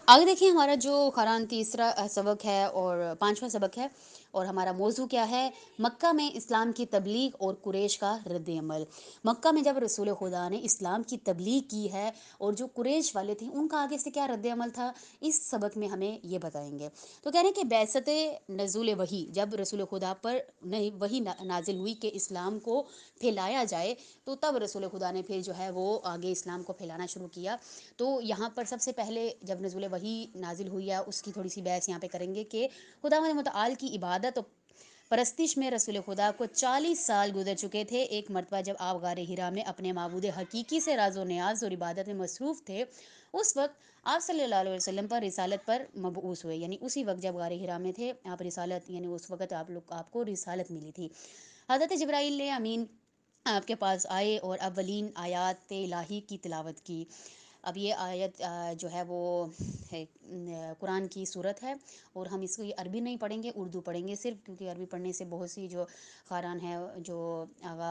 आगे देखिए हमारा जो क़ुरान तीसरा सबक है और पाँचवा सबक है और हमारा मौजू क्या है। मक्का में इस्लाम की तबलीग और कुरैश का रद्द-ए-अमल। मक्का में जब रसूल खुदा ने इस्लाम की तबलीग की है और जो कुरैश वाले थे उनका आगे से क्या रद्द-ए-अमल था, इस सबक में हमें ये बताएंगे। तो कह रहे हैं कि बैसते नज़ुल वही, जब रसूल खुदा पर नहीं वही नाजिल हुई कि इस्लाम को फैलाया जाए, तो तब रसूल खुदा ने फिर जो है वो आगे इस्लाम को फैलाना शुरू किया। तो यहाँ पर सबसे पहले जब नज़ुल वही नाजिल हुई है उसकी थोड़ी सी बहस यहाँ पे करेंगे कि खुदावंद मुतआल की इबादत और परस्तिश में रसूल खुदा को 40 साल गुजर चुके थे। एक मरतबा जब आप गार हिरा में अपने माबूद हकीकी से राज़ो न्याज और इबादत में मसरूफ़ थे, उस वक्त आप सल्लल्लाहु अलैहि वसल्लम पर रिसालत पर मबऊस हुए, यानी उसी वक्त जब गार हिरा में थे आप रिसालत, यानी उस वक्त आपको रिसालत मिली थी। हज़रत जिब्राइल ने अमीन आपके पास आए और अव्वलीन आयात इलाही की तिलावत की। अब ये आयत जो है वो है कुरान की सूरत है और हम इसको अरबी नहीं पढ़ेंगे, उर्दू पढ़ेंगे सिर्फ, क्योंकि अरबी पढ़ने से बहुत सी जो क़ारान है जो आगा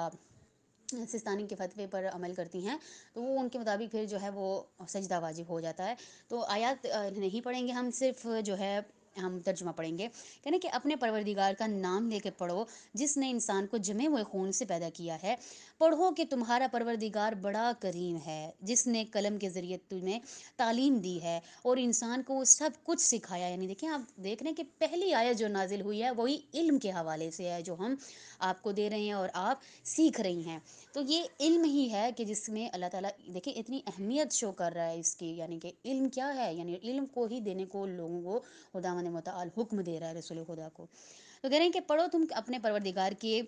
सिस्तानी के फतवे पर अमल करती हैं, तो वो उनके मुताबिक फिर जो है वो सजदा वाजिब हो जाता है। तो आयत नहीं पढ़ेंगे हम, सिर्फ जो है हम तर्जुमा पढ़ेंगे। कहने कि अपने परवरदिगार का नाम लेकर पढ़ो जिसने इंसान को जमे हुए खून से पैदा किया है। पढ़ो कि तुम्हारा परवरदिगार बड़ा करीम है जिसने कलम के ज़रिए तुम्हें तालीम दी है और इंसान को वो सब कुछ सिखाया। यानी देखिए, आप देख रहे हैं कि पहली आयत जो नाजिल हुई है वही इल्म के हवाले से है, जो हम आपको दे रहे हैं और आप सीख रही हैं। तो ये इल्म ही है कि जिसमें अल्लाह ताला देखिए इतनी अहमियत शो कर रहा है इसकी, यानी कि इल्म क्या है, यानी इल्म को ही देने को लोगों को खुदावंद मुतआल हुक्म दे रहा है रसूल खुदा को। तो कह रहे हैं कि पढ़ो तुम अपने परवरदिगार के,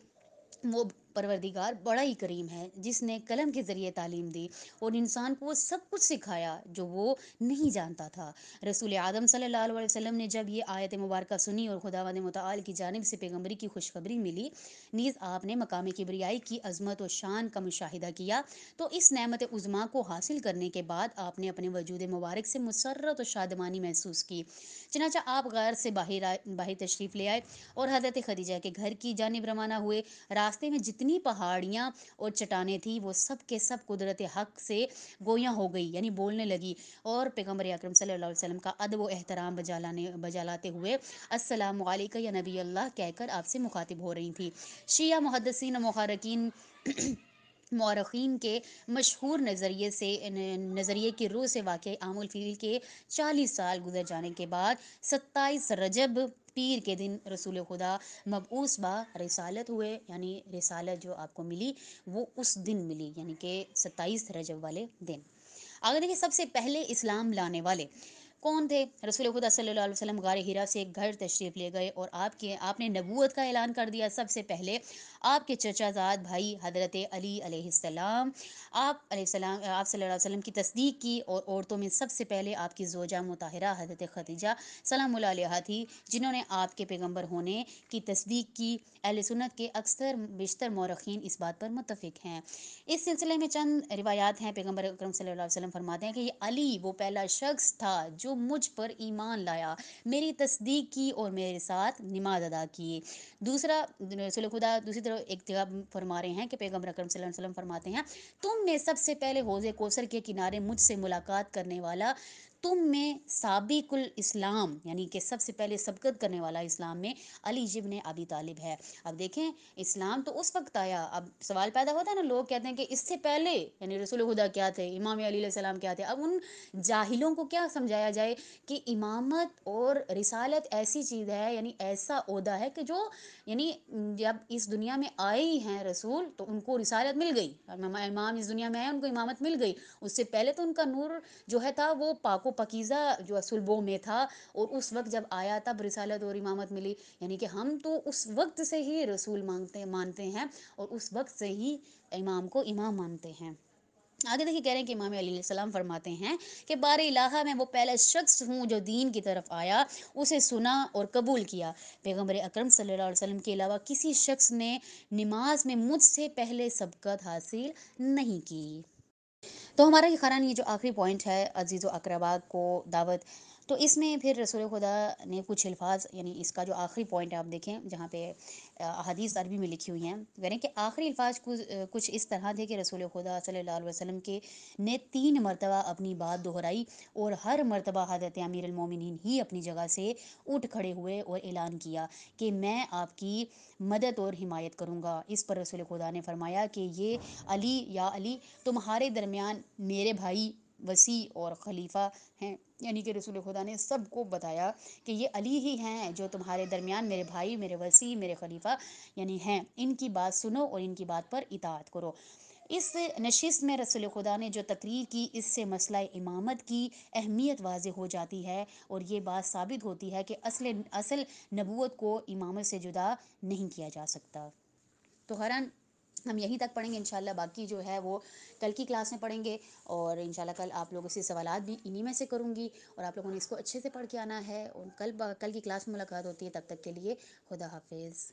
वो परवरदिगार बड़ा ही करीम है जिसने कलम के ज़रिए तालीम दी और इंसान को वो सब कुछ सिखाया जो वो नहीं जानता था। रसूल आदम सल्लल्लाहु अलैहि वसल्लम ने जब ये आयत मुबारक सुनी और खुदावंद मुतआल की जानिब से पैगम्बरी की खुशखबरी मिली, नीज़ आपने मकाम किबरियाई की अज़मत और शान का मुशाहिदा किया। तो इस नेमत उज़्मा को हासिल करने के बाद आपने अपने वजूद मुबारक से मुसर्रत और शादमानी महसूस की। चनाचा आप गैर से बाहर तशरीफ़ ले आए और हज़रत खदीजा के घर की जानिब रवाना हुए। रास्ते में जितनी पहाड़ियाँ और चट्टानें थी वो सब के सब कुदरत हक़ से गोयां हो गई, यानी बोलने लगी, और पैगम्बर अकरम सल्लल्लाहु अलैहि वसल्लम का अदब व एहतराम बजालाते हुए अस्सलामु अलैका या नबी अल्लाह कहकर आपसे मुखातिब हो रही थी। शिया मुहद्दिसीन मुहर्रिकीन मौरखीन के मशहूर नज़रिए की रूह से वाक़ई आमुल फ़ील के 40 साल गुजर जाने के बाद 27 रजब पीर के दिन रसूल खुदा मबऊस बा रिसालत हुए, यानी रिसालत जो आपको मिली वो उस दिन मिली, यानी कि 27 रजब वाले दिन। आगे देखिए, सबसे पहले इस्लाम लाने वाले कौन थे। रसूल खुदा सल्लल्लाहु अलैहि वसल्लम गार हिरा से एक घर तशरीफ़ ले गए और आपने नबूवत का ऐलान कर दिया। सबसे पहले आपके चचाजाद भाई हज़रत अली अलैहिस्सलाम, आप सल्लल्लाहु अलैहि वसल्लम की तस्दीक की और औरतों में सबसे पहले आपकी ज़ोजा मुताहिरा हज़रत खदीजा सलामुल्लाह अलैहा थी, जिन्होंने आपके पैगंबर होने की तस्दीक की। अहले सुन्नत के अक्सर बेशतर मौरखीन इस बात पर मुत्तफ़िक हैं। इस सिलसिले में चंद रिवायात हैं। पैगंबर अकरम सल्लल्लाहु अलैहि वसल्लम फरमाते हैं कि ये अली वो पहला शख्स था जो मुझ पर ईमान लाया, मेरी तस्दीक की और मेरे साथ नमाज अदा की। दूसरा, रसूल खुदा दूसरी तरफ एक जगह फरमा रहे हैं कि पैगंबर अकरम सल्लल्लाहु अलैहि वसल्लम फरमाते हैं, तुम में सबसे पहले हौज़े कौसर के किनारे मुझसे मुलाकात करने वाला, तुम में साबिकुल इस्लाम, यानी कि सबसे पहले सबकत करने वाला इस्लाम में अली इब्न अबी तालिब है। अब देखें, इस्लाम तो उस वक्त आया। अब सवाल पैदा होता है ना, लोग कहते हैं कि इससे पहले यानी रसूल खुदा क्या थे, इमाम अली अलैहिस्सलाम क्या थे। अब उन जाहिलों को क्या समझाया जाए कि इमामत और रिसालत ऐसी चीज़ है, यानी ऐसा ओहदा है कि जो यानी जब इस दुनिया में आए ही हैं रसूल तो उनको रिसालत मिल गई, इमाम इस दुनिया में आए उनको इमामत मिल गई। उससे पहले तो उनका नूर जो है था वो पाको पकीज़ा जो सुलबों में था, और उस वक्त जब आया तब रिसालत और इमामत मिली। यानी कि हम तो उस वक्त से ही रसूल मानते हैं और उस वक्त से ही इमाम को इमाम मानते हैं। आगे देखिए, कह रहे हैं कि इमाम अली सलाम फरमाते हैं कि बार इलाहा मैं वो पहला शख्स हूँ जो दीन की तरफ आया, उसे सुना और कबूल किया। पैगम्बर अकरम सल्लल्लाहु अलैहि वसल्लम के अलावा किसी शख्स ने नमाज में मुझसे पहले सबकत हासिल नहीं की। تو ہمارا یہ خران یہ جو آخری پوائنٹ ہے عزیز و اقربا کو دعوت، تو اس میں پھر رسول خدا نے کچھ الفاظ، یعنی اس کا جو آخری پوائنٹ ہے آپ دیکھیں جہاں پہ احادیث عربی میں لکھی ہوئی ہیں، یعنی کہ آخری الفاظ کچھ اس طرح تھے کہ رسول خدا صلی اللہ علیہ وسلم کے نے 3 مرتبہ اپنی بات دہرائی، اور ہر مرتبہ حضرت امیر المومنین ہی اپنی جگہ سے اٹھ کھڑے ہوئے اور اعلان کیا کہ میں آپ کی مدد اور حمایت کروں گا۔ اس پر رسول خدا نے فرمایا کہ یہ علی یا علی تمہارے درمیان میرے بھائی وسیع اور خلیفہ ہیں، یعنی کہ رسول خدا نے سب کو بتایا کہ یہ علی ہی ہیں جو تمہارے درمیان میرے بھائی، میرے وسیع، میرے خلیفہ یعنی ہیں، ان کی بات سنو اور ان کی بات پر اطاعت کرو۔ اس نشست میں رسول خدا نے جو تقریر کی، اس سے مسئلہ امامت کی اہمیت واضح ہو جاتی ہے، اور یہ بات ثابت ہوتی ہے کہ اصل نبوت کو امامت سے جدا نہیں کیا جا سکتا۔ تو ہرن ہم یہیں تک پڑھیں گے انشاءاللہ، باقی جو ہے وہ کل کی کلاس میں پڑھیں گے، اور انشاءاللہ کل آپ لوگوں سے سوالات بھی انہی میں سے کروں گی، اور آپ لوگوں نے اس کو اچھے سے پڑھ کے آنا ہے، اور کل کی کلاس میں ملاقات ہوتی ہے، تب تک کے لیے خدا حافظ۔